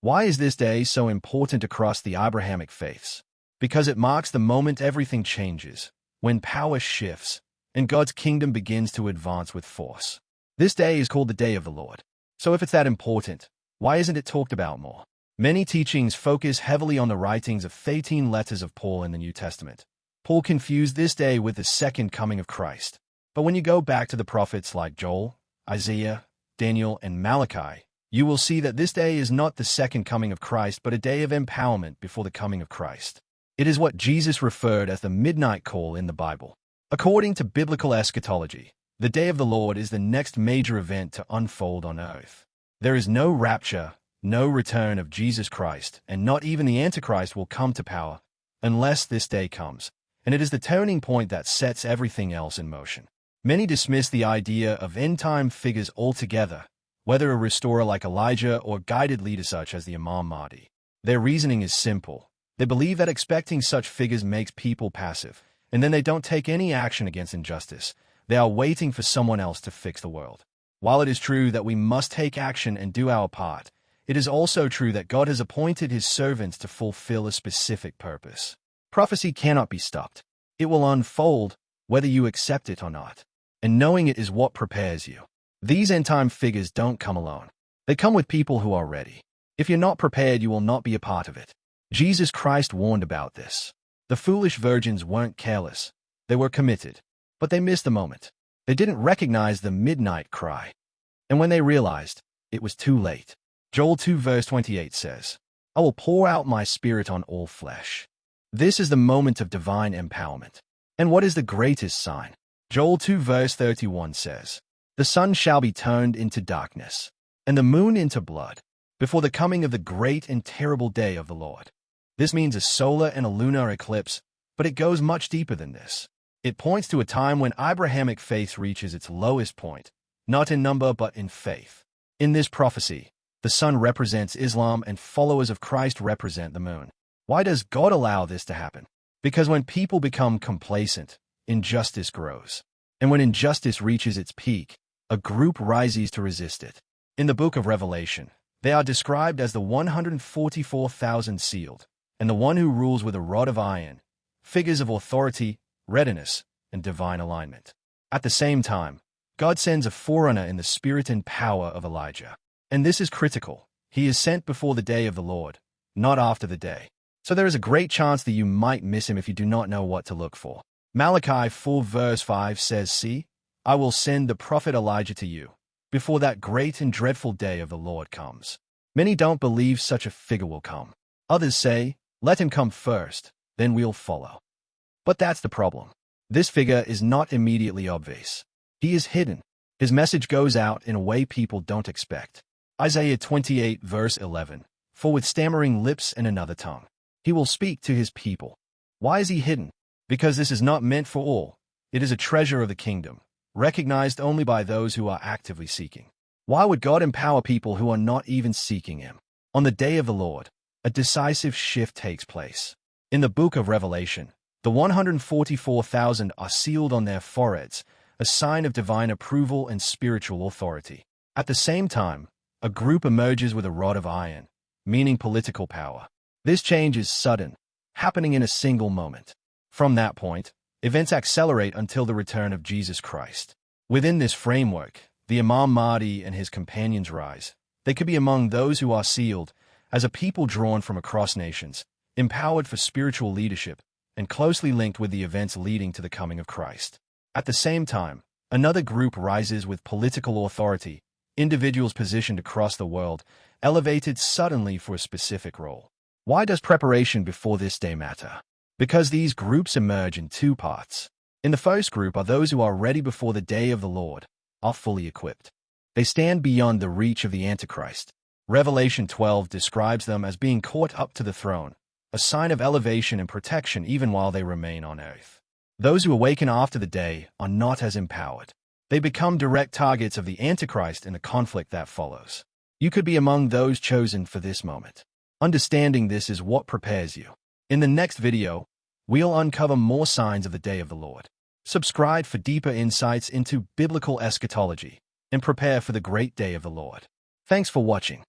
Why is this day so important across the Abrahamic faiths? Because it marks the moment everything changes, when power shifts, and God's kingdom begins to advance with force. This day is called the Day of the Lord. So if it's that important, why isn't it talked about more? Many teachings focus heavily on the writings of 13 letters of Paul in the New Testament. Paul confused this day with the second coming of Christ. But when you go back to the prophets like Joel, Isaiah, Daniel, and Malachi, you will see that this day is not the second coming of Christ, but a day of empowerment before the coming of Christ. It is what Jesus referred as the midnight call in the Bible. According to biblical eschatology, the day of the Lord is the next major event to unfold on earth. There is no rapture, no return of Jesus Christ, and not even the Antichrist will come to power unless this day comes, and it is the turning point that sets everything else in motion. Many dismiss the idea of end-time figures altogether, whether a restorer like Elijah or guided leader such as the Imam Madhi. Their reasoning is simple. They believe that expecting such figures makes people passive, and then they don't take any action against injustice. They are waiting for someone else to fix the world. While it is true that we must take action and do our part, it is also true that God has appointed his servants to fulfill a specific purpose. Prophecy cannot be stopped. It will unfold, whether you accept it or not. And knowing it is what prepares you. These end-time figures don't come alone. They come with people who are ready. If you're not prepared, you will not be a part of it. Jesus Christ warned about this. The foolish virgins weren't careless. They were committed. But they missed the moment. They didn't recognize the midnight cry. And when they realized, it was too late. Joel 2 verse 28 says, "I will pour out my spirit on all flesh." This is the moment of divine empowerment. And what is the greatest sign? Joel 2 verse 31 says, "The sun shall be turned into darkness, and the moon into blood, before the coming of the great and terrible day of the Lord." This means a solar and a lunar eclipse, but it goes much deeper than this. It points to a time when Abrahamic faith reaches its lowest point, not in number but in faith. In this prophecy, the sun represents Islam and followers of Christ represent the moon. Why does God allow this to happen? Because when people become complacent, injustice grows. And when injustice reaches its peak, a group rises to resist it. In the book of Revelation, they are described as the 144,000 sealed, and the one who rules with a rod of iron, figures of authority, readiness, and divine alignment. At the same time, God sends a forerunner in the spirit and power of Elijah. And this is critical. He is sent before the day of the Lord, not after the day. So there is a great chance that you might miss him if you do not know what to look for. Malachi 4 verse 5 says, "See, I will send the prophet Elijah to you, before that great and dreadful day of the Lord comes." Many don't believe such a figure will come. Others say, "Let him come first, then we'll follow." But that's the problem. This figure is not immediately obvious. He is hidden. His message goes out in a way people don't expect. Isaiah 28 verse 11, "For with stammering lips and another tongue, he will speak to his people." Why is he hidden? Because this is not meant for all. It is a treasure of the kingdom, recognized only by those who are actively seeking. Why would God empower people who are not even seeking him? On the day of the Lord, a decisive shift takes place. In the book of Revelation, the 144,000 are sealed on their foreheads, a sign of divine approval and spiritual authority. At the same time, a group emerges with a rod of iron, meaning political power. This change is sudden, happening in a single moment. From that point, events accelerate until the return of Jesus Christ. Within this framework, the Imam Mahdi and his companions rise. They could be among those who are sealed, as a people drawn from across nations, empowered for spiritual leadership, and closely linked with the events leading to the coming of Christ. At the same time, another group rises with political authority, individuals positioned across the world, elevated suddenly for a specific role. Why does preparation before this day matter? Because these groups emerge in two parts. In the first group are those who are ready before the day of the Lord, are fully equipped. They stand beyond the reach of the Antichrist. Revelation 12 describes them as being caught up to the throne, a sign of elevation and protection even while they remain on earth. Those who awaken after the day are not as empowered. They become direct targets of the Antichrist in the conflict that follows. You could be among those chosen for this moment. Understanding this is what prepares you. In the next video, we'll uncover more signs of the day of the Lord. Subscribe for deeper insights into biblical eschatology and prepare for the great day of the Lord. Thanks for watching.